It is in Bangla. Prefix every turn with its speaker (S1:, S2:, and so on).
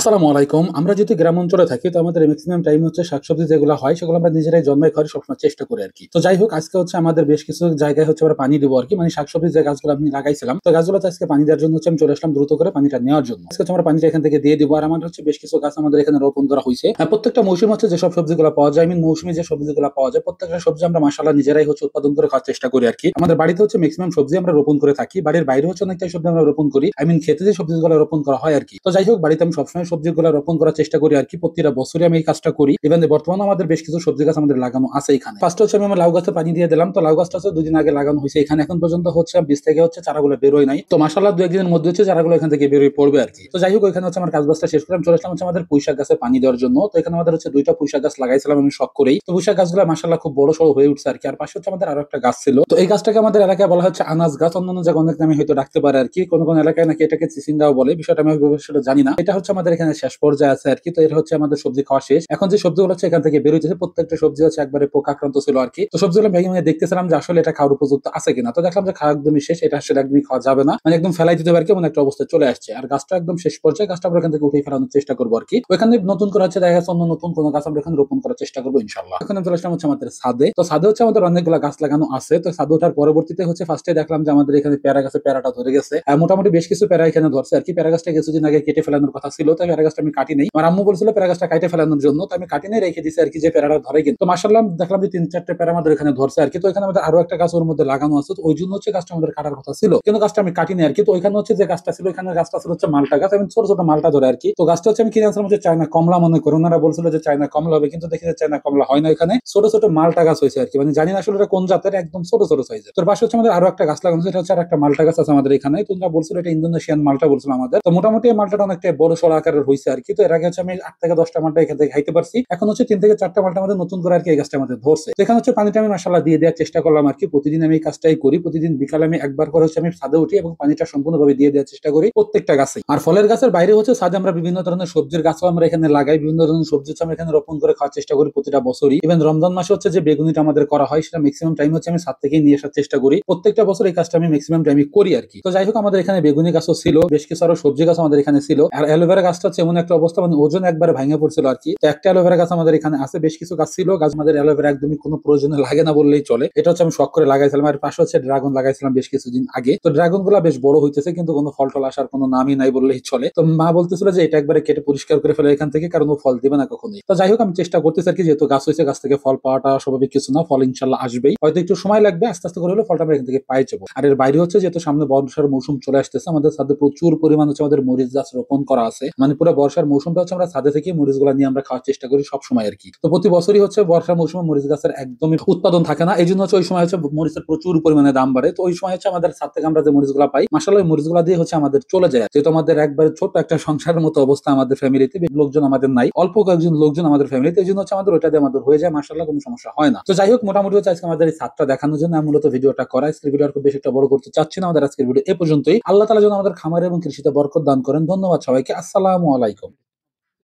S1: আসসালামু আলাইকুম। আমরা যেহেতু গ্রাম অঞ্চলে থাকি, তো আমাদের ম্যাক্সিমাম টাইম হচ্ছে শাকসবজি যেগুলো হয় সেগুলো আমরা নিজেরাই জন্মায় খাওয়ার সবসময় চেষ্টা করি আরকি। তো যাই হোক, আজকে হচ্ছে আমাদের বেশ কিছু জায়গায় হচ্ছে আমরা পানি দিব আরকি। মানে শাকসবজির যে গাছগুলো আমি লাগাইছিলাম, তো গাছগুলোতে আজকে পানি দেওয়ার জন্য হচ্ছে আমি চলে আসলাম দ্রুত করে পানিটা নেওয়ার জন্য। আজকে হচ্ছে আমরা পানিটা এখান থেকে দিয়ে দিব। আর আমাদের হচ্ছে বেশ কিছু গাছ আমাদের এখানে রোপণ করা হইছে। প্রত্যেকটা মৌসুমে হচ্ছে যেসব সবজিগুলো পাওয়া যায়, মৌসুমী যে সবজিগুলো পাওয়া যায়, প্রত্যেকটা সবজি আমরা মাশাআল্লাহ নিজেরাই হচ্ছে উৎপাদন করে খাওয়ার চেষ্টা করি আরকি। আমাদের বাড়িতে হচ্ছে ম্যাক্সিমাম সবজি আমরা রোপণ করে থাকি। বাড়ির বাইরে হচ্ছে অনেকটাই সবজি আমরা রোপণ করি। খেতে যে সবজিগুলো রোপণ করা হয় আরকি। তো যাই হোক, বাড়িতে আমি সবসময় সবজিগুলো রোপণ করার চেষ্টা করি আরকি। প্রতিটা বছরই আমি এই কাজটা করি। ইভেন বর্তমানে আমাদের বেশ কিছু সবজি গাছ আমাদের লাগানো আছে এখানে। ফার্স্ট হচ্ছে আমি আমার লাউ গাছে পানি দিয়ে দিলাম। তো লাউ গাছটা হচ্ছে ২ দিন আগে লাগানো হয়েছে এখানে। এখন পর্যন্ত হচ্ছে বীজ থেকে হচ্ছে চারাগুলো বেরোয় নাই। তো মাশাআল্লাহ ২-১ দিনের মধ্যে হচ্ছে চারাগুলো এখান থেকে বেরোয় পড়বে আরকি। তো যাই হোক, এখানে হচ্ছে আমার কাজবাজটা শেষ করে আমি চলে আসলাম হচ্ছে আমাদের পুঁইশাক গাছে পানি দেওয়ার জন্য। তো এখানে আমাদের হচ্ছে ২টা পুঁইশাক গাছ লাগাইছিলাম আমি শখ করেই। তো পুঁইশাক গাছগুলো মাশাআল্লাহ খুব বড় সড়ো হয়ে উঠছে আরকি। আর পাশে হচ্ছে আমাদের আরো একটা গাছ ছিল। তো এই গাছটাকে আমাদের এলাকায় বলা হচ্ছে আনাজ গাছ। অন্যান্য জায়গায় অনেক নামে হয়তো ডাকতে পারে আরকি। কোন কোন এলাকায় নাকি এটাকে চিচিঙ্গাও বলে। বিষয়টা আমি আসলে জানি না। এটা হচ্ছে আমাদের এখানে শেষ পর্যায়ে আছে আরকি। তো এটা হচ্ছে আমাদের সবজি খাওয়া শেষ। এখন যে সবজিগুলো হচ্ছে এখান থেকে বেরোইতেছে, প্রত্যেকটা সবজি হচ্ছে একবারে পোকা আক্রান্ত ছিল আরকি। তো সবজিগুলো ভেঙে ভেঙে দেখতেছিলাম যে আসলে এটা খাওয়ার উপযুক্ত আছে কিনা। তো দেখলাম যে খাওয়া একদমই শেষ। এটা আসলে একদমই খাওয়া যাবে না। একদম ফেলাই দিতে পারে এমন একটা অবস্থায় চলে আসছে। আর গাছটা একদম শেষ পর্যায়ে। গাছটা আমরা এখান থেকে উঠিয়ে ফেলানোর চেষ্টা করবো আরকি। ওখানে নতুন করে হচ্ছে দেখা যাচ্ছে অন্য নতুন কোনো গাছ আমরা এখানে রোপণ করার চেষ্টা করবো ইনশাআল্লাহ। এখন আমি চলে আসলাম হচ্ছে আমাদের ছাদে। তো ছাদে হচ্ছে আমাদের অনেকগুলো গাছ লাগানো আছে। তো ছাদে ওঠার পরবর্তীতে হচ্ছে ফার্স্টে দেখলাম যে আমাদের এখানে পেয়ারা গাছে পেয়ারাটা ধরে গেছে। মোটামুটি বেশ কিছু পেয়ারা এখানে ধরছে আরকি। পেয়ারা গাছটা কিছুদিন আগে কেটে ফেলানোর কথা ছিল। তো পেয়ারা গাছটা আমি কাটি নাই। আমার আম্মু বলছিল পেয়ারা গাছটা কাটে ফেলানোর জন্য। তো আমি কাটি নাই, রেখে দিছি আরকি যে পেয়ারাটা ধরে। কিন্তু মাশাআল্লাহ দেখলাম যে ৩-৪টা পেয়ারা আমাদের এখানে ধরছে আরকি। তো এখানে আমাদের আরো একটা গাছ ওর মধ্যে লাগানো আছে। তো ওই জন্য হচ্ছে গাছটা আমাদের কাটার কথা ছিল, কিন্তু গাছটা আমি কাটিনি আরকি। তো ওইখানে হচ্ছে যে গাছটা ছিল, এখানে গাছটা ছিল হচ্ছে মালটা গাছ। ছোট ছোট মালটা ধরে আরকি। তো গাছটা হচ্ছে আমি কিনে আনছিলাম হচ্ছে চায়না কমলা মনে করে। ওনারা বলছিল যে চায়না কমলা হবে, কিন্তু দেখি যে চায়না কমলা হয় না। এখানে ছোট ছোট মালটা গাছ হয়েছে আরকি। জানি না আসলে এটা কোন জাতের, একদম ছোট ছোট সাইজের। তোর পাশে হচ্ছে আমাদের আরো একটা গাছ লাগানো আছে, এটা হচ্ছে আর একটা মালটা গাছ আছে আমাদের এখানে। তোমরা বলছিল এটা ইন্দোনেশিয়ান মালটা বলছিল আমাদের। তো মোটামুটি এই মালটাটা অনেকটা বড় সড় আকারের হয়েছে আরকি। তো এর আগে হচ্ছে আমি ৮ থেকে ১০টা মালটা এখান থেকে খাইতে পারছি। এখন হচ্ছে ৩ থেকে ৪টা মালটা আমাদের নতুন করে আরকি এই গাছটা আমাদের ধরছে। তো এখানে হচ্ছে পানিটা আমি মাশাআল্লাহ দিয়ে দেওয়ার চেষ্টা করলাম আরকি। প্রতিদিন আমি এই কাজটাই করি। প্রতিদিন বিকালে আমি একবার করে হচ্ছে আমি ছাদে উঠি এবং পানিটা সম্পূর্ণভাবে দিয়ে দেওয়ার চেষ্টা করি প্রত্যেকটা গাছে। আর ফলের গাছের বাইরে হচ্ছে ছাদে আমরা বিভিন্ন ধরনের সবজির গাছও আমরা এখানে লাগাই। বিভিন্ন ধরনের সবজি হচ্ছে আমরা এখানে রোপণ করে খাওয়ার চেষ্টা করি প্রতিটা বছরই। ইভেন রমজান মাসে হচ্ছে যে বেগুনিটা আমাদের করা হয়, সেটা ম্যাক্সিমাম টাইম হচ্ছে আমি ছাদ থেকেই নিয়ে আসার চেষ্টা করি। প্রত্যেকটা বছর এই কাজটা আমি ম্যাক্সিমাম টাইমই করি আরকি। তো যাই হোক, আমাদের এখানে বেগুনি গাছও ছিল, বেশ কিছু আরো সবজি গাছ আমাদের এখানে ছিল। আর অ্যালোভেরা গাছটা হচ্ছে এমন একটা অবস্থা, ওজন একবারে ভেঙে পড়ছিল আরকি। তো একটা অ্যালোভেরা গাছ আমাদের এখানে আছে, বেশ কিছু গাছ ছিল। গাছ আমাদের অ্যালোভেরা একদমই কোনো প্রয়োজনে লাগে না বললেই চলে। এটা হচ্ছে আমি শখ করে লাগাইছিলাম। আর পাশে হচ্ছে ড্রাগন লাগাইছিলাম বেশ কিছুদিন আগে। তো ড্রাগন গুলা বেশ বড় হইতেছে, কিন্তু কোনো ফল টল আসার কোনো নামই নাই বললেই চলে। তো মা বলতেছিল যে এটা একবারে কেটে পরিষ্কার করে ফেলে এখান থেকে, কারণ ও ফল দিবে না কখনোই। তো যাই হোক, আমি চেষ্টা করতেছি আরকি। যেহেতু গাছ হয়েছে, গাছ থেকে ফল পাওয়াটা স্বাভাবিক কিছু না। ফল ইনশাল্লাহ আসবেই, হয়তো একটু সময় লাগবে। আস্তে আস্তে করে হলে ফলটা আমরা এখান থেকে পাই যাবো। আর এর বাইরে হচ্ছে যেহেতু সামনে বর্ষার মৌসুম চলে আসতেছে, আমাদের ছাদে প্রচুর পরিমাণ হচ্ছে আমাদের মরিচ গাছ রোপণ করা আছে। পুরো বর্ষার মৌসুমটা হচ্ছে আমরা ছাদে থেকে মরিচ গুলা নিয়ে আমরা খাওয়ার চেষ্টা করি সব সময় আরকি। তো প্রতি বছরই হচ্ছে বর্ষার মৌসুমে মরিচ গাছের একদমই উৎপাদন থাকে না। এই জন্য হচ্ছে ওই সময় হচ্ছে মরিচের প্রচুর পরিমাণে দাম বাড়ে। তো ওই সময় হচ্ছে আমাদের ছাদ থেকে আমরা যে মরিচ গুলা পাই, মাশাআল্লাহ ওই মরিচ গুলা দিয়ে হচ্ছে আমাদের চলে যায়। যেহেতু আমাদের একবারে ছোট একটা সংসারের মতো অবস্থা আমাদের ফ্যামিলিতে, লোকজন আমাদের নাই, অল্প কয়েকজন লোকজন আমাদের ফ্যামিলিতে। এই জন্য হচ্ছে আমাদের ওইটা দিয়ে আমাদের হয়ে যায়, মাশাআল্লাহ কোনো সমস্যা হয় না। তো যাই হোক, মোটামুটি হচ্ছে আজকে আমাদের এই ছাদটা দেখানোর জন্য আমি মূলত ভিডিওটা করা। আজকের ভিডিও আর খুব বেশি একটা বড় করতে চাচ্ছি না। আমাদের আজকের ভিডিও এ পর্যন্তই। আল্লাহ তাআলা যেন আমাদের খামারে এবং কৃষিতে বরকত দান করেন। ধন্যবাদ সবাইকে। আসসালামু আলাইকুম।